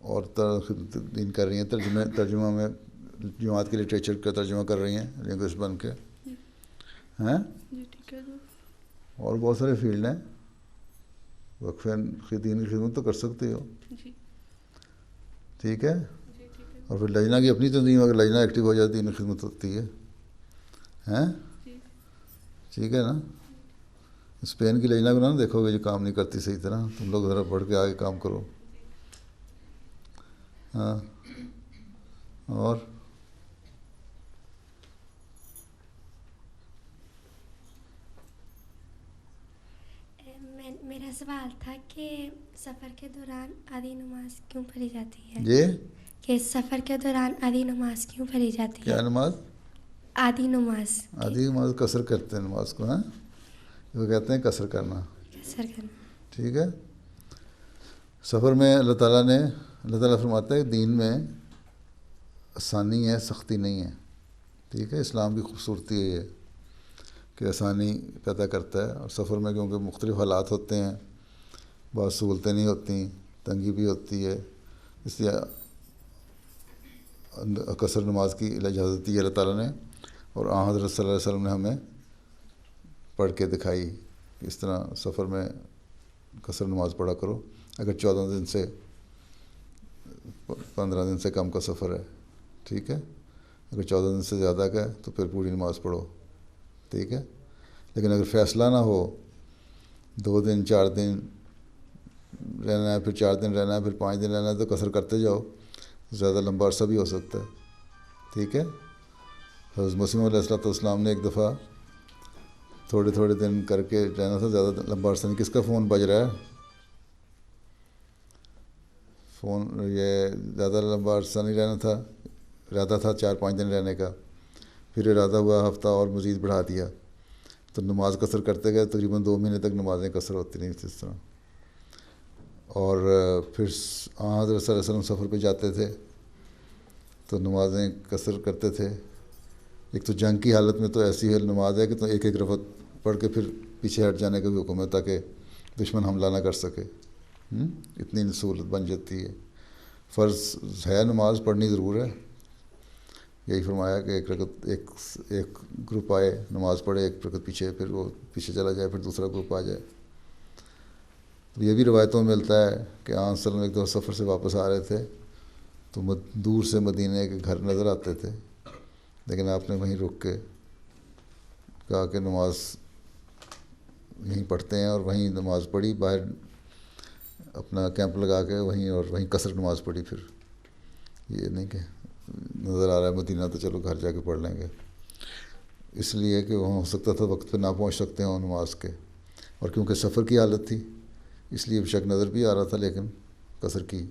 اور دین کر رہی ہیں، ترجمہ میں جماعت کے لٹریچر کا ترجمہ کر رہی ہیں لینگویسٹ بن کے ہیں. اور بہت سارے فیلڈ ہیں، وقفے دین کی خدمت تو کر سکتے ہو. ٹھیک ہے، اور پھر لجنا کی اپنی تنظیم، اگر لجنا ایکٹیو ہو جاتی دین کی خدمت ہوتی ہے. ہیں ٹھیک ہے نا. اسپین کی لجنا کو نا دیکھو گے جو کام نہیں کرتی صحیح طرح، تم لوگ ذرا بڑھ کے آگے کام کرو. ہاں، اور میرا سوال تھا کہ سفر کے دوران آدھی نماز کیوں پڑھی جاتی ہے؟ یہ کہ سفر کے دوران آدھی نماز کیوں پڑھی جاتی ہے؟ کیا نماز؟ آدھی نماز. آدھی نماز قصر کرتے ہیں نماز کو. ہاں، وہ کہتے ہیں قصر کرنا. قصر کرنا. ٹھیک ہے، سفر میں اللہ تعالیٰ فرماتا ہے دین میں آسانی ہے، سختی نہیں ہے. ٹھیک ہے، اسلام کی خوبصورتی ہے یہ کہ آسانی پیدا کرتا ہے. اور سفر میں کیونکہ مختلف حالات ہوتے ہیں، بعض سہولتیں نہیں ہوتی، تنگی بھی ہوتی ہے، اس لیے قصر نماز کی اجازت دی ہے اللہ تعالیٰ نے. اور حضرت صلی اللہ علیہ وسلم نے ہمیں پڑھ کے دکھائی کہ اس طرح سفر میں قصر نماز پڑھا کرو. اگر 14 دن سے 15 دن سے کم کا سفر ہے. ٹھیک ہے، اگر 14 دن سے زیادہ کا ہے تو پھر پوری نماز پڑھو. ٹھیک ہے، لیکن اگر فیصلہ نہ ہو 2 دن 4 دن رہنا ہے، پھر 4 دن رہنا ہے، پھر 5 دن رہنا ہے، تو قصر کرتے جاؤ. زیادہ لمبا عرصہ بھی ہو سکتا ہے. ٹھیک ہے، حضرت مسیح علیہ السلام نے ایک دفعہ تھوڑے دن کر کے رہنا تھا، زیادہ لمبا عرصہ نہیں. کس کا فون بج رہا ہے؟ فون. یہ زیادہ لمبا عرصہ نہیں رہنا تھا، ارادہ تھا 4-5 دن رہنے کا. پھر ارادہ ہوا ہفتہ اور مزید بڑھا دیا، تو نماز قصر کرتے گئے، تقریباً 2 مہینے تک نمازیں قصر ہوتی رہیں اس طرح. اور پھر حضرت صلی اللہ علیہ وسلم سفر پہ جاتے تھے تو نمازیں قصر کرتے تھے. ایک تو جنگ کی حالت میں تو ایسی ہے نماز ہے کہ تو ایک ایک رکعت پڑھ کے پھر پیچھے ہٹ جانے کا بھی حکم ہے تاکہ دشمن حملہ نہ کر سکے. اتنی سہولت بن جاتی ہے. فرض ہے نماز پڑھنی ضرور ہے. یہی فرمایا کہ ایک رکعت ایک گروپ آئے نماز پڑھے، ایک رکعت پیچھے، پھر وہ پیچھے چلا جائے، پھر دوسرا گروپ آ جائے. تو یہ بھی روایتوں میں ملتا ہے کہ آن وسلم ایک دو سفر سے واپس آ رہے تھے تو دور سے مدینے کے گھر نظر آتے تھے، لیکن آپ نے وہیں رک کے کہا کہ نماز یہیں پڑھتے ہیں، اور وہیں نماز پڑھی، باہر اپنا کیمپ لگا کے وہیں، اور وہیں قصر نماز پڑھی. پھر یہ نہیں کہ نظر آ رہا ہے مدینہ تو چلو گھر جا کے پڑھ لیں گے، اس لیے کہ وہاں ہو سکتا تھا وقت پہ نہ پہنچ سکتے ہوں نماز کے، اور کیونکہ سفر کی حالت تھی اس لیے شک نظر بھی آ رہا تھا، لیکن قصر کی.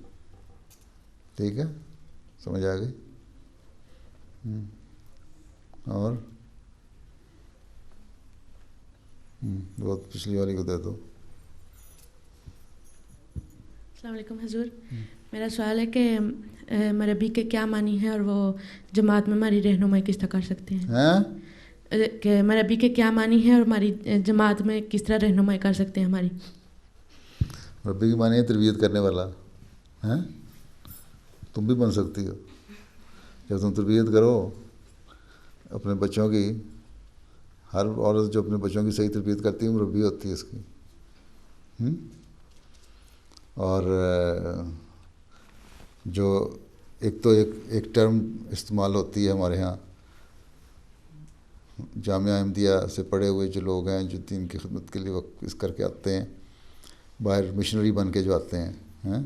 ٹھیک ہے، سمجھ آ گئی؟ اور بہت پچھلی والی کو دے دو. السلام علیکم حضور. میرا سوال ہے کہ مربی کے کیا معنی ہے اور وہ جماعت میں ہماری رہنمائی کس طرح کر سکتے ہیں؟ کہ مربی کے کیا معنی ہے اور ہماری جماعت میں کس طرح رہنمائی کر سکتے ہیں ہماری؟ مربی کی معنی ہے تربیت کرنے والا. ہیں تم بھی بن سکتی ہو جب تم تربیت کرو اپنے بچوں کی. ہر عورت جو اپنے بچوں کی صحیح تربیت کرتی ہے مربی ہوتی ہے اس کی. اور جو ایک تو ایک ٹرم استعمال ہوتی ہے ہمارے ہاں، جامعہ احمدیہ سے پڑھے ہوئے جو لوگ ہیں جو دین کی خدمت کے لیے وقت اس کر کے آتے ہیں، باہر مشنری بن کے جو آتے ہیں،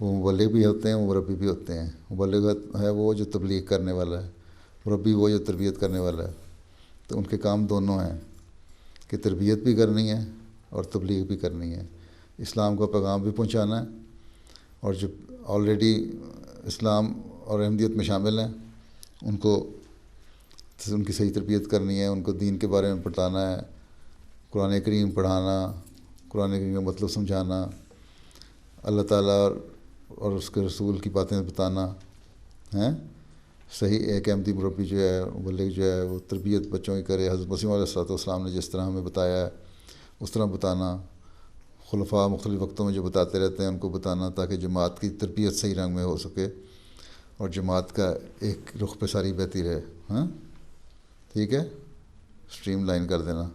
وہ مبلغ بھی ہوتے ہیں، مربی بھی ہوتے ہیں. مبلغ ہے وہ جو تبلیغ کرنے والا ہے، مربی وہ جو تربیت کرنے والا ہے. تو ان کے کام دونوں ہیں کہ تربیت بھی کرنی ہے اور تبلیغ بھی کرنی ہے، اسلام کا پیغام بھی پہنچانا ہے، اور جو آلریڈی اسلام اور احمدیت میں شامل ہیں ان کو ان کی صحیح تربیت کرنی ہے، ان کو دین کے بارے میں بتانا ہے، قرآن کریم پڑھانا، قرآن کریم کا مطلب سمجھانا، اللہ تعالیٰ اور اس کے رسول کی باتیں بتانا. ہیں صحیح ایک احمدی مربی جو ہے، مبلغ جو ہے، وہ تربیت بچوں کی کرے. حضرت مسیح علیہ السلام نے جس طرح ہمیں بتایا ہے اس طرح بتانا. خلفاء مختلف وقتوں میں جو بتاتے رہتے ہیں ان کو بتانا تاکہ جماعت کی تربیت صحیح رنگ میں ہو سکے اور جماعت کا ایک رخ پہ ساری بہتی رہے. ہاں ٹھیک ہے، اسٹریم لائن کر دینا.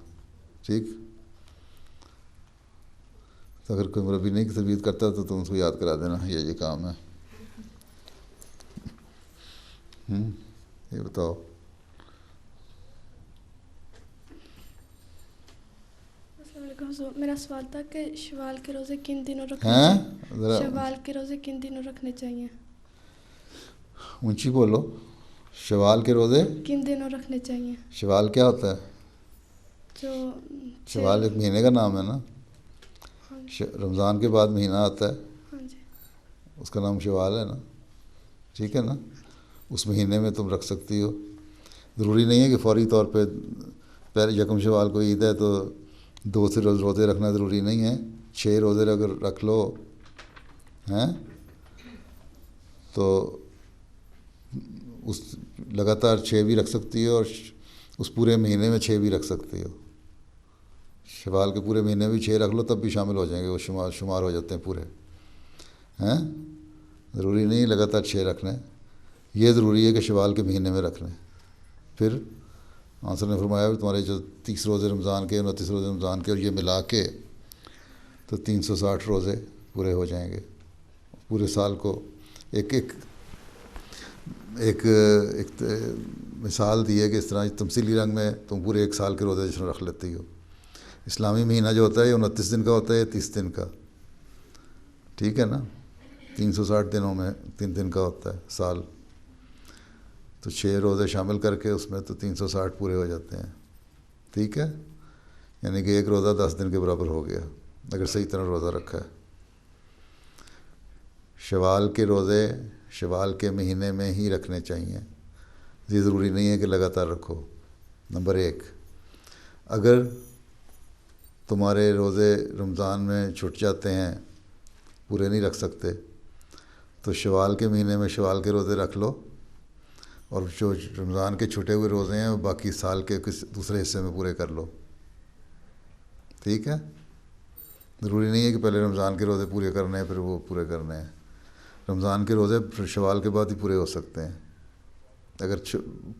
ٹھیک، تو اگر کوئی مربی نہیں تربیت کرتا تو تم اس کو یاد کرا دینا یہ کام ہے. یہ بتاؤ. السلام علیکم حضور. میرا سوال تھا کہ شوال کے روزے کن دنوں رکھنے چاہیے؟ شوال کے روزے کن دنوں رکھنے چاہیے؟ اونچی بولو. شوال کے روزے کن دنوں رکھنے چاہیے؟ شوال کیا ہوتا ہے؟ جو شوال ایک مہینے کا نام ہے نا. رمضان کے بعد مہینہ آتا ہے، ہاں جی، اس کا نام شوال ہے نا. ٹھیک ہے نا، اس مہینے میں تم رکھ سکتی ہو. ضروری نہیں ہے کہ فوری طور پہ پہلے یکم شوال کو عید ہے تو 2 سے روزے رکھنا ضروری نہیں ہے. 6 روزے اگر رکھ لو ہیں تو اس لگاتار 6 بھی رکھ سکتی ہو، اور اس پورے مہینے میں 6 بھی رکھ سکتی ہو. شوال کے پورے مہینے بھی 6 رکھ لو تب بھی شامل ہو جائیں گے، وہ شمار ہو جاتے ہیں پورے. ہیں ضروری نہیں لگاتار 6 رکھنے، یہ ضروری ہے کہ شوال کے مہینے میں رکھ لیں. پھر آنسر نے فرمایا کہ تمہارے جو 30 روزے رمضان کے، 29 روزے رمضان کے، اور یہ ملا کے تو 360 روزے پورے ہو جائیں گے. پورے سال کو ایک مثال دی ہے کہ اس طرح تمثیلی رنگ میں تم پورے 1 سال کے روزے جشن رکھ لیتی ہو. اسلامی مہینہ جو ہوتا ہے یہ 29 دن کا ہوتا ہے، یہ 30 دن کا. ٹھیک ہے نا، 360 دنوں میں 3 دن کا ہوتا ہے سال. تو 6 روزے شامل کر کے اس میں تو 360 پورے ہو جاتے ہیں. ٹھیک ہے، یعنی کہ ایک روزہ 10 دن کے برابر ہو گیا اگر صحیح طرح روزہ رکھا ہے. شوال کے روزے شوال کے مہینے میں ہی رکھنے چاہیے. یہ ضروری نہیں ہے کہ لگاتار رکھو. نمبر 1، اگر تمہارے روزے رمضان میں چھٹ جاتے ہیں، پورے نہیں رکھ سکتے، تو شوال کے مہینے میں شوال کے روزے رکھ لو، اور جو رمضان کے چھٹے ہوئے روزے ہیں وہ باقی سال کے کسی دوسرے حصے میں پورے کر لو. ٹھیک ہے؟ ضروری نہیں ہے کہ پہلے رمضان کے روزے پورے کرنے ہیں پھر وہ پورے کرنے ہیں. رمضان کے روزے پھر شوال کے بعد ہی پورے ہو سکتے ہیں، اگر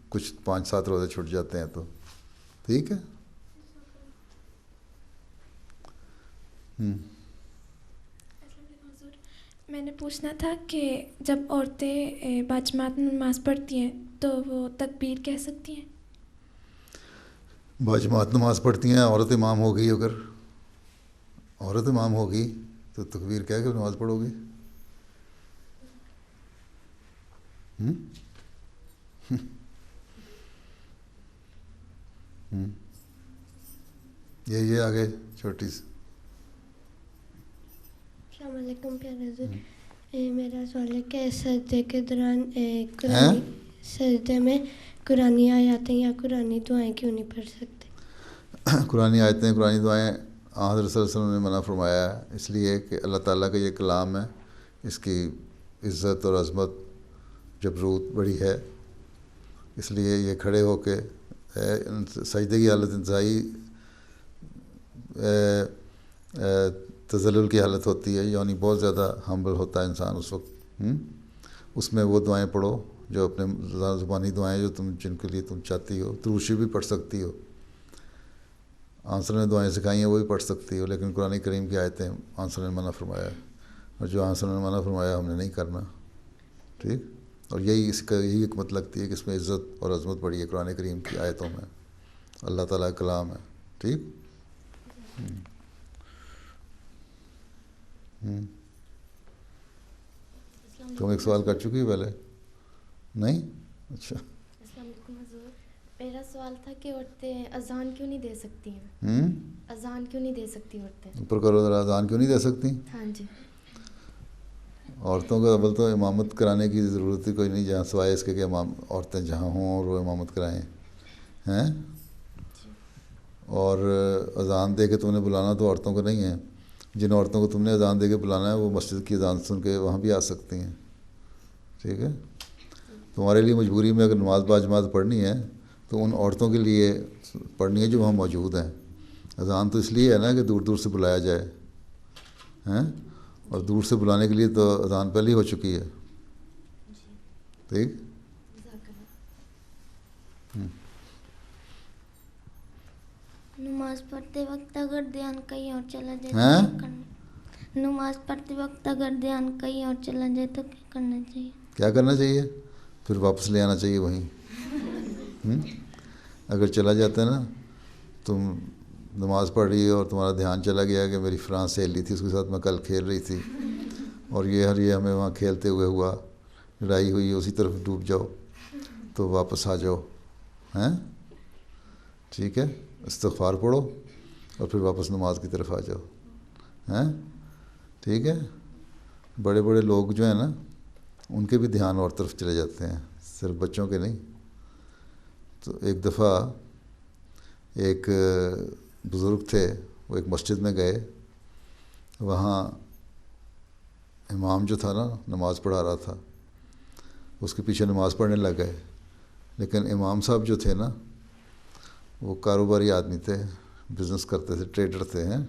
کچھ 5-7 روزے چھٹ جاتے ہیں تو. ٹھیک ہے؟ میں نے پوچھنا تھا کہ جب عورتیں باجماعت میں نماز پڑھتی ہیں تو وہ تکبیر کہہ سکتی ہیں؟ باجماعت نماز پڑھتی ہیں، عورت امام ہوگی، اگر عورت امام ہوگی تو تکبیر کہہ کے نماز پڑھو گی. یہ آگے چھوٹی سی. السلام علیکم پیارے حضور، میرا سوال ہے کہ سجدے کے دوران سجدے میں قرآنی آیاتیں یا قرآنی دعائیں کیوں نہیں پڑھ سکتے؟ قرآنی آیتیں، قرآنی دعائیں حضرت صلی اللہ علیہ وسلم نے منع فرمایا ہے، اس لیے کہ اللہ تعالیٰ کا یہ کلام ہے، اس کی عزت اور عظمت جبروت بڑی ہے، اس لیے یہ کھڑے ہو کے سجدے کی حالت انتہائی تذلل کی حالت ہوتی ہے، یعنی بہت زیادہ ہمبل ہوتا ہے انسان اس وقت. اس میں وہ دعائیں پڑھو جو اپنے زبانی دعائیں جو جن کے لیے تم چاہتی ہو. دروشی بھی پڑھ سکتی ہو، آنسر نے دعائیں سکھائی ہیں وہ بھی پڑھ سکتی ہو، لیکن قرآن کریم کی آیتیں آنسر نے منع فرمایا ہے، اور جو آنسر نے منع فرمایا ہم نے نہیں کرنا. ٹھیک؟ اور یہی اس کا یہی حکمت لگتی ہے کہ اس میں عزت اور عظمت بڑی ہے قرآن کریم کی آیتوں میں، اللہ تعالیٰ کا کلام ہے. ٹھیک؟ تم ایک سوال کر چکی پہلے؟ نہیں؟ اچھا. السلام علیکم حضور، میرا سوال تھا کہ عورتیں اذان کیوں نہیں دے سکتی ہیں؟ اذان کیوں نہیں دے سکتی عورتیں؟ اوپر کرو ذرا. اذان کیوں نہیں دے سکتی؟ ہاں جی. عورتوں کا اول تو امامت کرانے کی ضرورت ہی کوئی نہیں، جہاں سوائے اس کے کہ عورتیں جہاں ہوں اور وہ امامت کرائیں ہیں. اور اذان دے کے تم نے بلانا تو عورتوں کو نہیں ہے. جن عورتوں کو تم نے اذان دے کے بلانا ہے وہ مسجد کی اذان سن کے وہاں بھی آ سکتی ہیں. ٹھیک ہے؟ تمہارے لیے مجبوری میں اگر نماز باجماعت پڑھنی ہے تو ان عورتوں کے لیے پڑھنی ہے جو وہاں موجود ہیں. اذان تو اس لیے ہے نا کہ دور دور سے بلایا جائے ہیں، اور دور سے بلانے کے لیے تو اذان پہلے ہی ہو چکی ہے. ٹھیک؟ نماز پڑھتے وقت اگر دھیان کہیں اور چلا جائے تو کیا کرنا؟ نماز پڑھتے وقت اگر دھیان کہیں اور چلا جائے تو کیا کرنا چاہیے؟ کیا کرنا چاہیے؟ پھر واپس لے آنا چاہیے وہیں. اگر چلا جاتا ہے نا، تم نماز پڑھ رہی ہو اور تمہارا دھیان چلا گیا کہ میری فلاں سہیلی تھی، اس کے ساتھ میں کل کھیل رہی تھی، اور یہ ہمیں وہاں کھیلتے ہوئے ہوا، لڑائی ہوئی، اسی طرف ڈوب جاؤ، تو واپس آ جاؤ. ہیں؟ ٹھیک ہے؟ استغفار پڑھو اور پھر واپس نماز کی طرف آ جاؤ. ہیں؟ ٹھیک ہے؟ بڑے بڑے لوگ جو ہیں نا ان کے بھی دھیان اور طرف چلے جاتے ہیں، صرف بچوں کے نہیں. تو ایک دفعہ ایک بزرگ تھے، وہ ایک مسجد میں گئے، وہاں امام جو تھا نا نماز پڑھا رہا تھا، اس کے پیچھے نماز پڑھنے لگ گئے. لیکن امام صاحب جو تھے نا وہ کاروباری آدمی تھے، بزنس کرتے تھے، ٹریڈر تھے ہیں.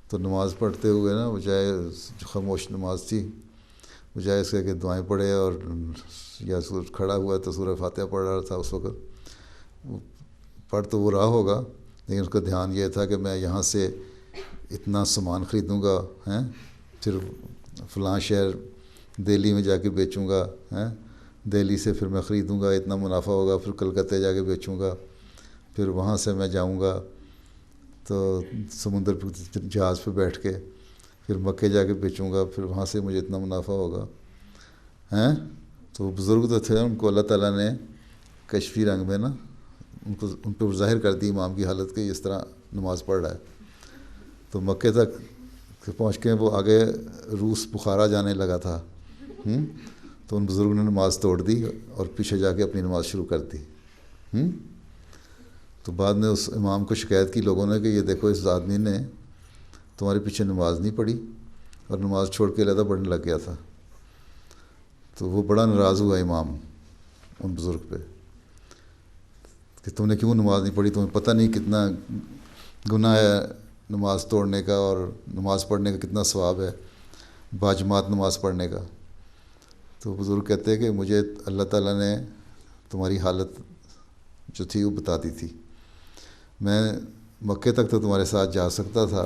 تو نماز پڑھتے ہوئے نا بجائے خاموش نماز تھی، بجائے اس کے کہ دعائیں پڑھے اور یا کھڑا ہوا تو سورہ فاتحہ پڑھ رہا تھا. اس وقت پڑھ تو وہ رہا ہوگا لیکن اس کا دھیان یہ تھا کہ میں یہاں سے اتنا سامان خریدوں گا، ہیں، پھر فلاں شہر دہلی میں جا کے بیچوں گا، ہیں، دہلی سے پھر میں خریدوں گا، اتنا منافع ہوگا، پھر کلکتہ جا کے بیچوں گا، پھر وہاں سے میں جاؤں گا تو سمندر پہ جہاز پہ بیٹھ کے پھر مکے جا کے بیچوں گا، پھر وہاں سے مجھے اتنا منافع ہوگا. ہیں؟ تو بزرگ تو تھے، ان کو اللہ تعالیٰ نے کشفی رنگ میں نا ان پہ ظاہر کر دی امام کی حالت کہ اس طرح نماز پڑھ رہا ہے. تو مکے تک پہنچ کے وہ آگے روس بخارا جانے لگا تھا. تو ان بزرگ نے نماز توڑ دی اور پیچھے جا کے اپنی نماز شروع کر دی. تو بعد میں اس امام کو شکایت کی لوگوں نے کہ یہ دیکھو اس آدمی نے تمہارے پیچھے نماز نہیں پڑھی اور نماز چھوڑ کے علیحدہ پڑھنے لگ گیا تھا. تو وہ بڑا ناراض ہوا امام ان بزرگ پہ کہ تم نے کیوں نماز نہیں پڑھی, تمہیں پتہ نہیں کتنا گناہ ہے نماز توڑنے کا اور نماز پڑھنے کا کتنا ثواب ہے باجماعت نماز پڑھنے کا. تو بزرگ کہتے ہیں کہ مجھے اللہ تعالیٰ نے تمہاری حالت جو تھی وہ بتا دی تھی. میں مکے تک تو تمہارے ساتھ جا سکتا تھا,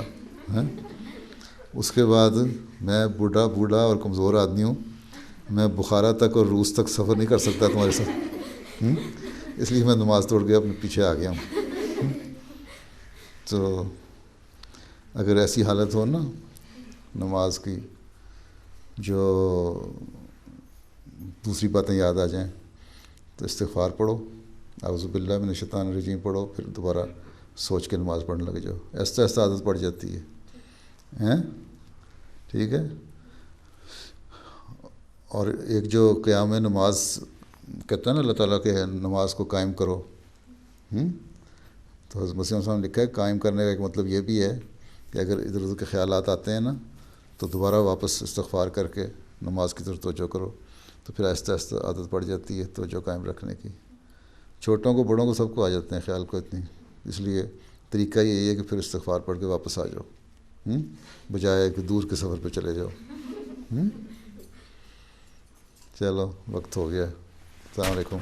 اس کے بعد میں بوڑھا اور کمزور آدمی ہوں, میں بخارا تک اور روس تک سفر نہیں کر سکتا تمہارے ساتھ, اس لیے میں نماز توڑ کے اپنے پیچھے آ گیا ہوں. تو اگر ایسی حالت ہو نا نماز کی, جو دوسری باتیں یاد آ جائیں, تو استغفار پڑھو, اعوذ باللہ من الشیطان الرجیم پڑھو, پھر دوبارہ سوچ کے نماز پڑھنے لگے جاؤ. ایسا ایسا عادت پڑ جاتی ہے. ٹھیک ہے. اور ایک جو قیام نماز کہتا ہے نا اللہ تعالیٰ کہ نماز کو قائم کرو, تو حضرت مسیح صاحب نے لکھا ہے قائم کرنے کا ایک مطلب یہ بھی ہے کہ اگر ادھر ادھر کے خیالات آتے ہیں نا تو دوبارہ واپس استغفار کر کے نماز کی طرف توجہ کرو, تو پھر آہستہ آہستہ عادت پڑ جاتی ہے توجہ قائم رکھنے کی. چھوٹوں کو بڑوں کو سب کو آ جاتے ہیں خیال کو اتنی, اس لیے طریقہ یہی ہے کہ پھر استغفار پڑھ کے واپس آ جاؤ, بجائے کہ دور کے سفر پہ چلے جاؤ. چلو وقت ہو گیا. السلام علیکم.